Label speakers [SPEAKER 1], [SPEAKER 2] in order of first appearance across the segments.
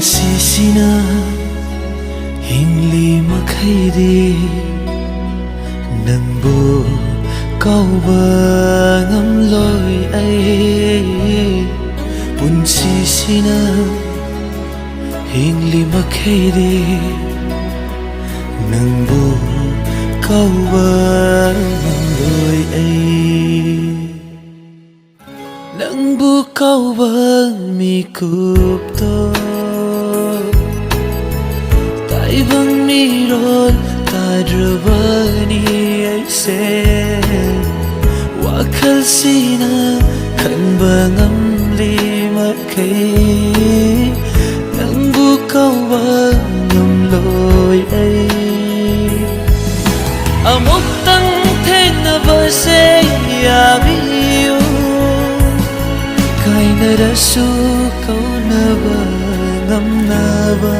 [SPEAKER 1] punsisina hingli makhairi nangbu kauba ngamloi ai punsisina hingli makhairi nangbu kauba ngamloi ai nangbu kauba mikupto taibang mirol tadrabani aise wakal sina kanba ngamli makai nangbu kauba ngamloi ai amok tang thenaba se yabiyo kaina rasu kaunaba ngamnaba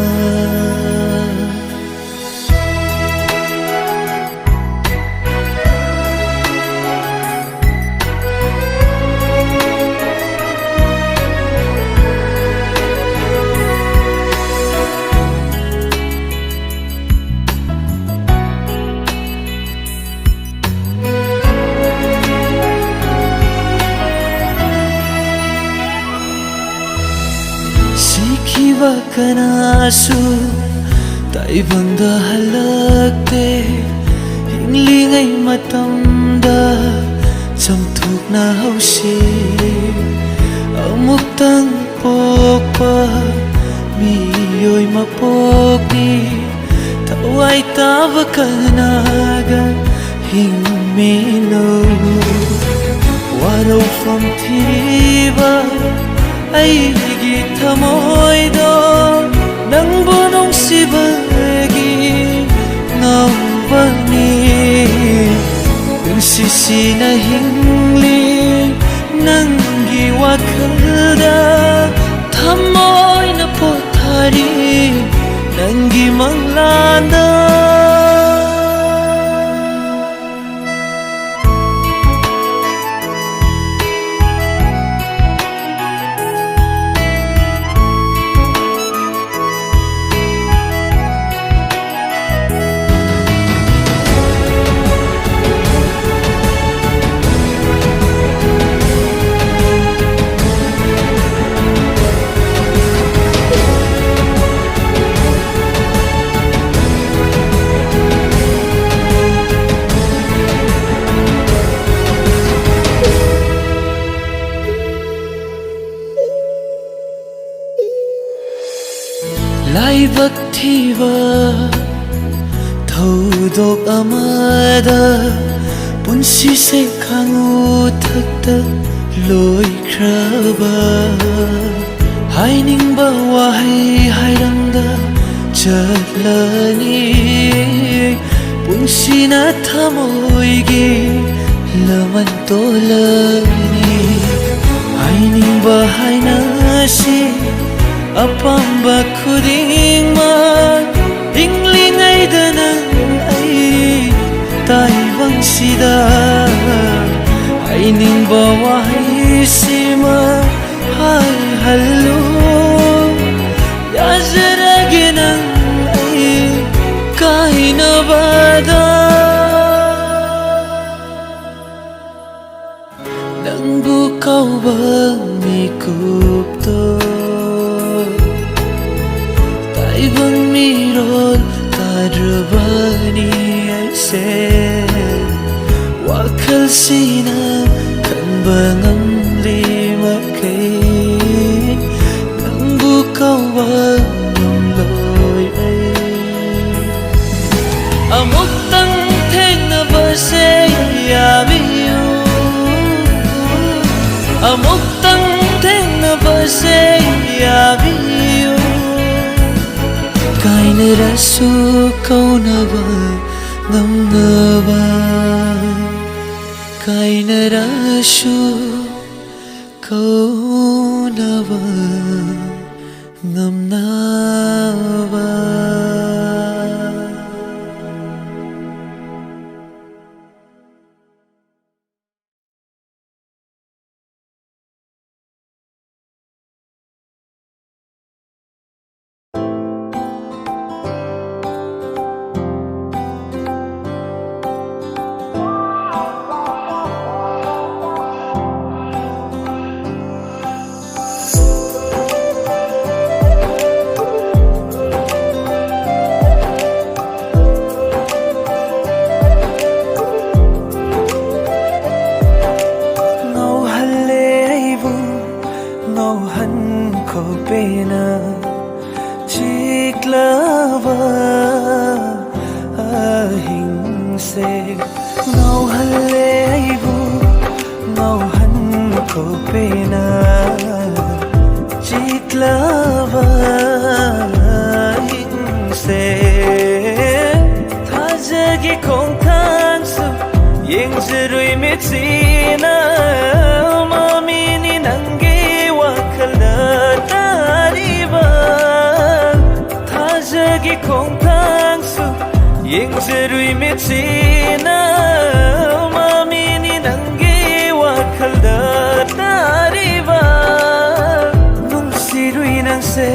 [SPEAKER 1] Sikiba kanasu taibangda halakte hinglingai matamda chamthuk na hausi amuktang pokpa miyoi mapokni tawai tava kanaga hingmino waro from thiba aigi thamoido nangbu nungsibagi ngawani punsisina hingli nangi wakhalda thamoina pothari nangi manglanda laibak thiba thodok amada punsi se khangu thakta loi khraba hainingba wahai hairangda chatlani punsina thamoigi laman tolani hainingba hainasi apamba khudingma inglingai danang ai taibang sida ainingba wahai sima hai hallu yazrage nang ai kaina bada nangbu kauba mikupto taibang mirol tadrabani aise wakal sina kanba ngamli makai nangbu kauba ngamloi ai amok tang thenaba se yabiyo amok tang thenaba se yabiyo kaina rasu kaunaba ngamnaba kaina rasu kaunaba ngamnaba nangse ngauhalle aibu ngauhan ko pena chitlava ingse thajagi khongthansu yengzrui mitsina mamini nange wakhalda tariba thajagi khongthansu yengzrui mitsina mamini nange wakhalda tariba nungsirui nangse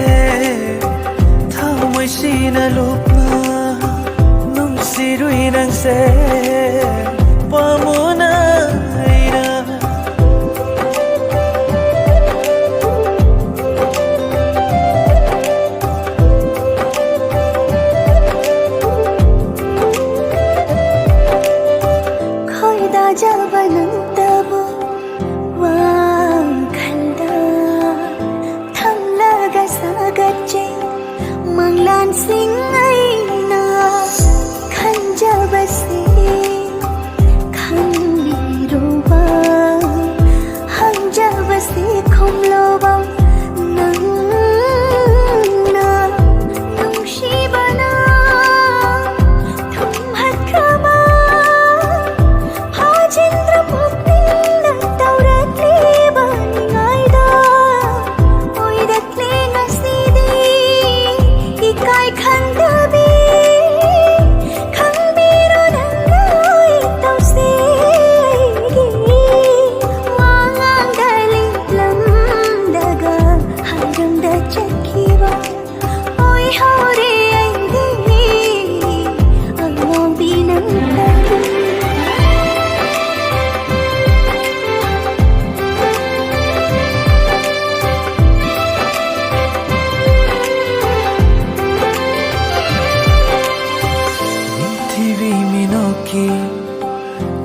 [SPEAKER 1] thamoi sina lupna nungsirui nangse pamuna aina
[SPEAKER 2] khoida jabanantabu wakhalda thamlaga sagatche manglan sing aina khanjabase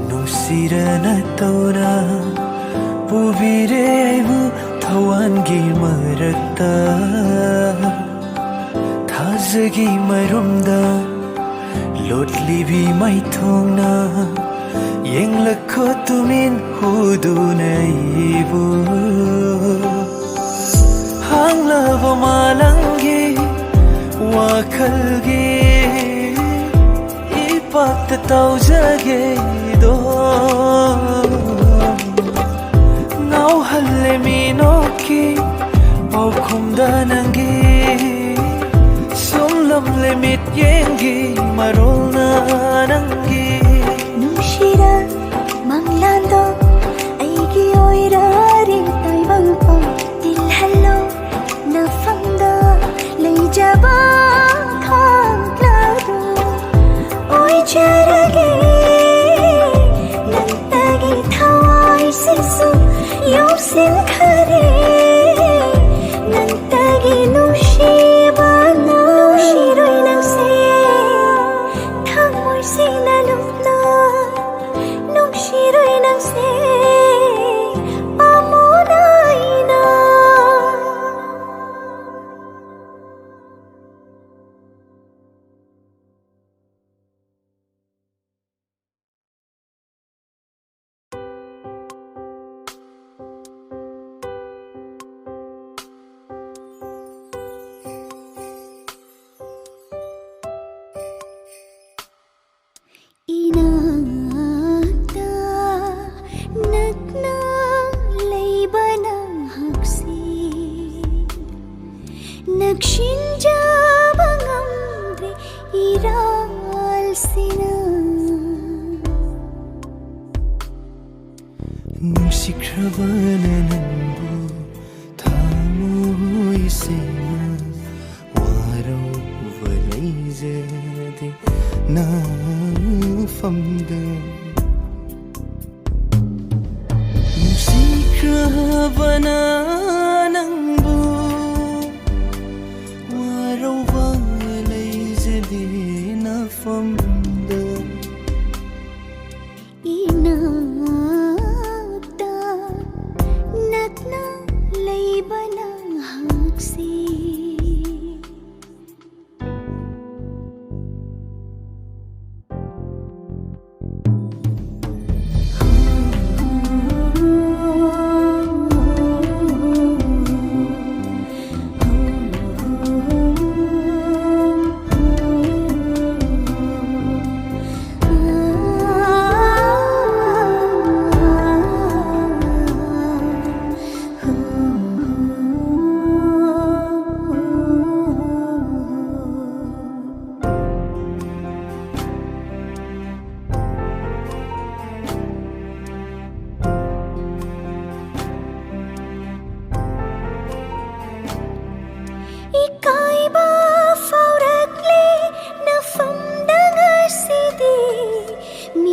[SPEAKER 2] nungsirana taura pubire aibu thawangi marakta thajagi marumda lotlibi maithongna yenglakho tumin hudunaibu hanglava malangi wakhalgi ipakta taujage do ngauhalle minoki paukhumda nangi sumlamle mit yengi marolna nangi nushira manglando aigi oirari taibangpa dilhallo nafamda leijaba khangklaro oi charage nantagi thawai sisu yosin khare nantagi nushibana nushiroi nangse thamoi sina lupna nushiroi nangse pamunaina inakta nakna leibana haksi nakshinjaba ngamdre iralsina
[SPEAKER 1] nungsikrabana nanbu thamoi sina waro valaizade na famda nungsikrabana nangbu waro valaizade na famda
[SPEAKER 2] inakta nakna leibana haksi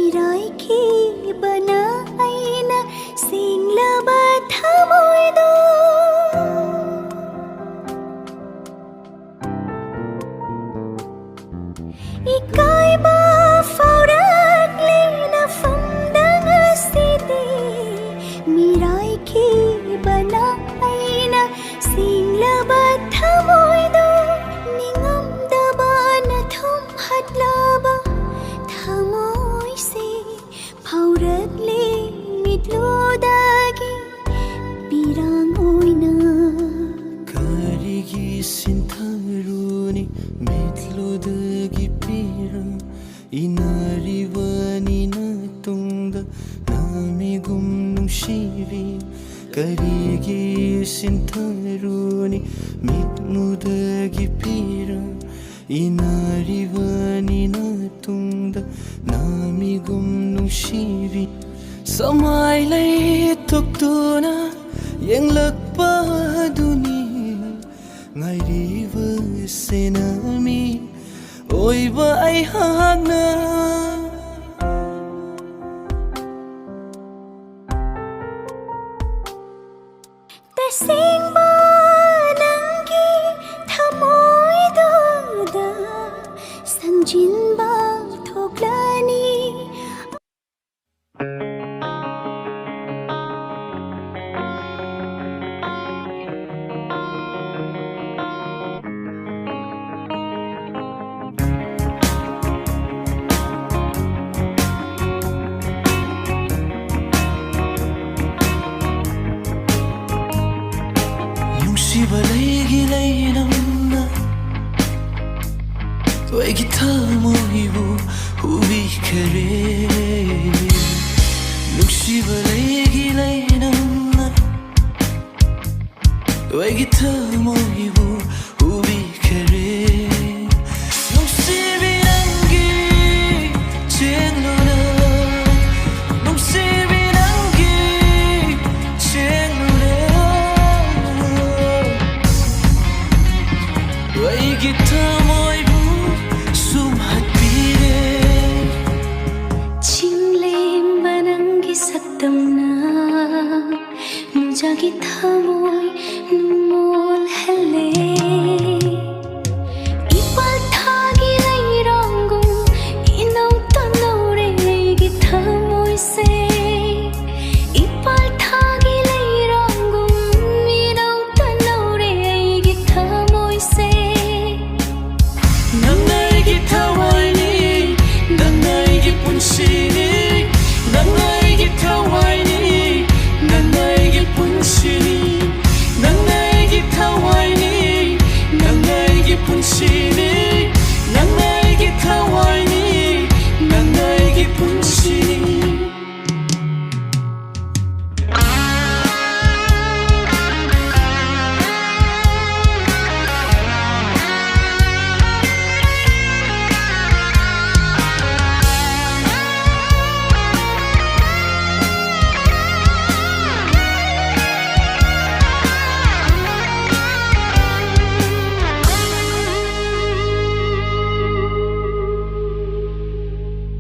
[SPEAKER 2] ꯃꯤꯔꯥꯏꯈꯤꯕꯅ ꯑꯩꯅ ꯁꯦꯡꯂꯕ ꯊꯃꯣꯏꯗꯣ ꯏꯀꯥꯏꯕ ꯐꯥꯎꯔꯛꯂꯦ ꯅꯐꯝꯗ ꯉꯁꯤꯗꯤ ꯃꯤꯔꯥꯏꯈꯤꯕꯅ ꯑꯩꯅ ꯁꯦꯡꯂꯕ ꯊꯃꯣꯏꯗꯣ ꯅꯤꯡꯉꯝꯗꯕꯅ ꯊꯨꯝꯍꯠꯂꯕ ꯊꯃꯣꯏꯁꯦ ꯐꯥꯎꯔꯛꯂꯦ ꯃꯤꯠꯂꯨꯗꯒꯤ ꯄꯤꯔꯥꯡ ꯑꯣꯏꯅ
[SPEAKER 1] ꯀꯔꯤꯒꯤ ꯁꯤꯟꯊꯔꯨꯅꯤ ꯃꯤꯠꯂꯨꯗꯒꯤ ꯄꯤꯔꯥꯡ 이날이와니나 뚱다 남이금 눈시비 가리기 신타루니 밑무더기 피라 이날이와니나 뚱다 남이금 눈시비 서마일레 톡도나 옌락바두니 ngairiwa senami oiba ai hagna
[SPEAKER 2] tasingba nangi thamoidoda sangjinba thoklani
[SPEAKER 1] Shibalegi laynamna Toigi tamoibu hubi kare Shibalegi laynamna Toigi tamoibu hubi kare Shibi nangi chenluna Shibi nangi chenluna Waigi tamoibu sumhatpire
[SPEAKER 2] chinglemba nangi saktamna nujagi thamoi numol halle ipal thagi lairangum inau tanore gi thamoi se ipal thagi lairangum inau tanore gi thamoi se
[SPEAKER 1] nangaigi thawaini nangaigi punshini nangaigi thawaini nangaigi punshini nangaigi thawaini nangaigi punshini nangaigi thawaini nangaigi punshini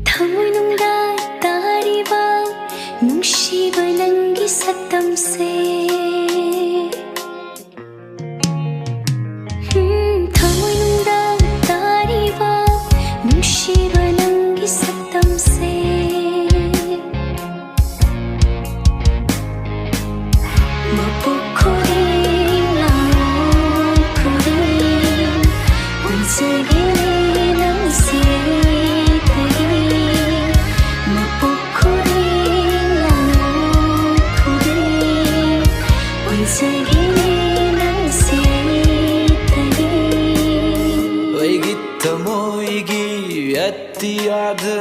[SPEAKER 2] thamoi nungda tariba nungsiba nangi saktamse thamoi nungda tariba nungsiba nangi saktamse mapukhuring laon khuring unsage nang se
[SPEAKER 1] Tiyada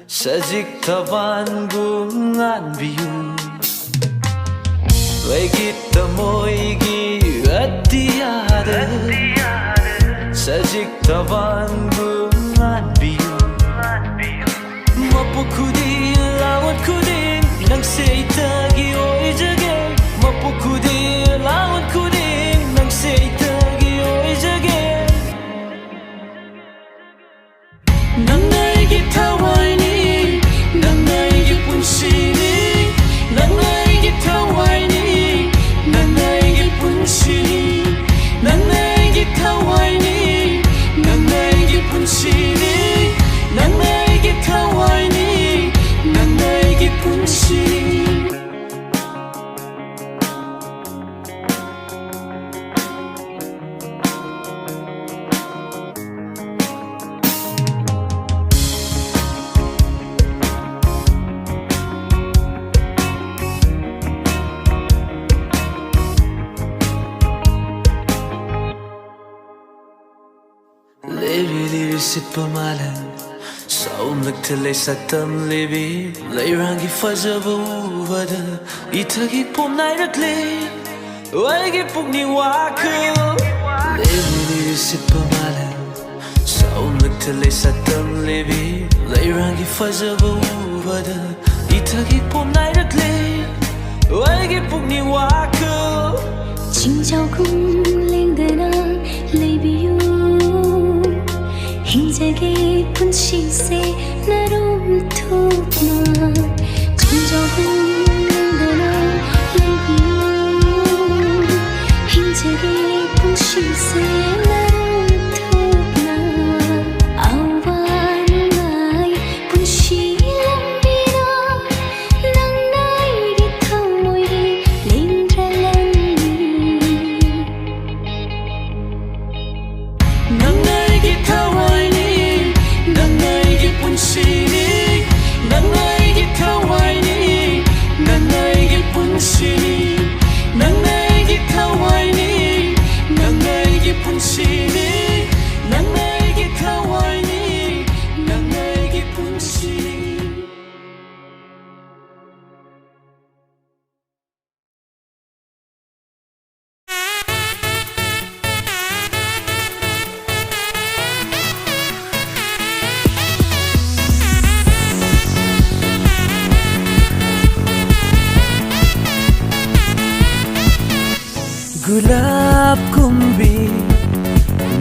[SPEAKER 1] sajik taban gungan biu Waigit tamoigi atiyada sajik taban gungan biu Mapukudi lawat kudin nang seitagi oi jage Mapukudi lawat kudin nang seitagi oi jage nangaigi thawaini sitpa mala saumlakta lei satam lebi leirangi fazaba uvada ithagi pomnairakle aigi pukning wakal lebi sitpa mala saumlakta lei satam lebi leirangi fazaba uvada ithagi pomnairakle aigi pukning wakal
[SPEAKER 2] 징저군 랭드나 레비유 hinjage punchi se narum thupna 징저군 랭드나 레비유 hinjage punchi se narum thupna awan ngai punchi lambina nang nai gi thamoi lengdralan
[SPEAKER 1] nangai gi thawai ni nangai gi punsi ni nangai gi thawai ni nangai gi punsi ni nangai gi thawai ni nangai gi punsi ni nangai gi thawai ni nangai gi punsi Gulab kumbi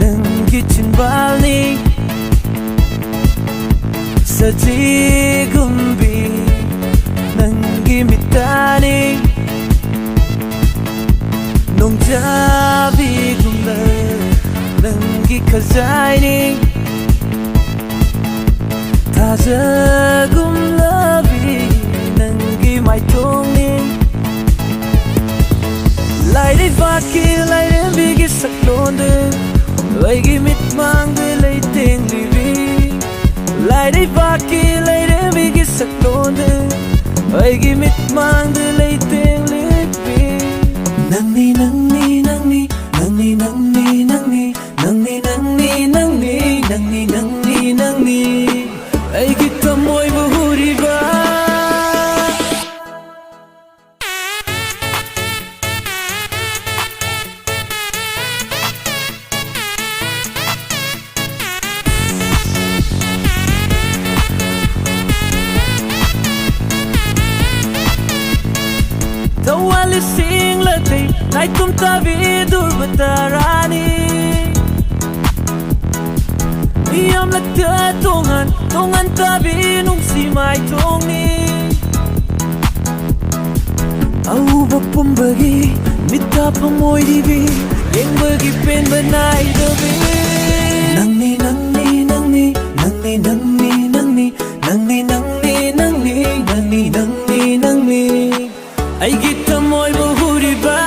[SPEAKER 1] nanggi chinbalni saji gumbi nanggi mitani nongjabi gumba nanggi kazaini taja gumlabi nanggi maitongni lại đây và kia lại đến vì cái sắc đồn đơn lại cái mít mang về lấy tiền đi vì lại đây và kia lại đến vì cái sắc đồn đơn lại cái mít mang về lấy tiền đi vì nang ni nang ni nang ni nang ni nang ni nang ni nang ni nang ni nang ni nang ni nang ni nang ni ai cái tâm môi vô huri va Tawali sing lati Nai tum tabi dur batarani Iyam lakta tongan tabi nung si mai tongni Au bapum bagi mita pamoy dibi Yang bagi pen banai dabi Nang ni nang ni nang ni nang ni nang ni nang ni nang ni nang ni nang ni nang ni nang ni nang ni ai gita moi bahuri ba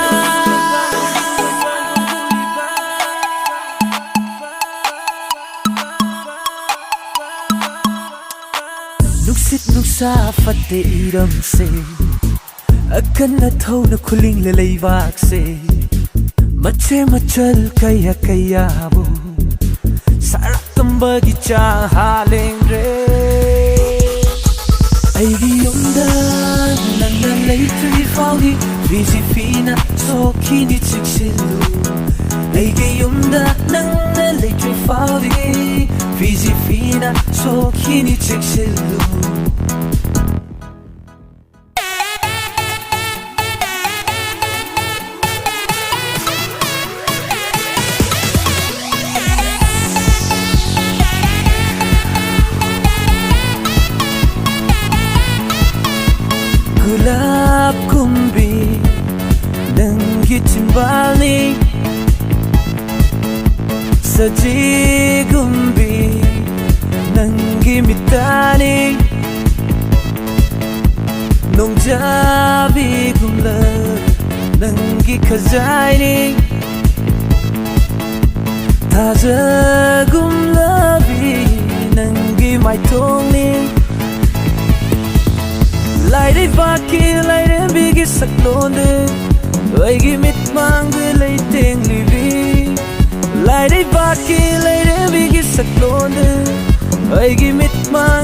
[SPEAKER 1] nuksit nuksa fatte iram se akan na thau na khuling le leivak se mache machal kaya kaya bo sarak tamba gi cha haleng re ai gi yumda nang lay tui faudi visi fina so kini chiksilu ai gi yumda nang lay tui faudi visi fina so kini chiksilu Gulab kumbi nanggi chinbalni saji gumbi nanggi mitani nongjabi gumla nanggi kazaini taja gumlabi nanggi maitongni lại đây và kia lại đến vì cái sắc đồn đơn ai cái mít mang về lấy tiền lì vi lai dai ba ki lai de bi gi sak lon de ai gi mit mang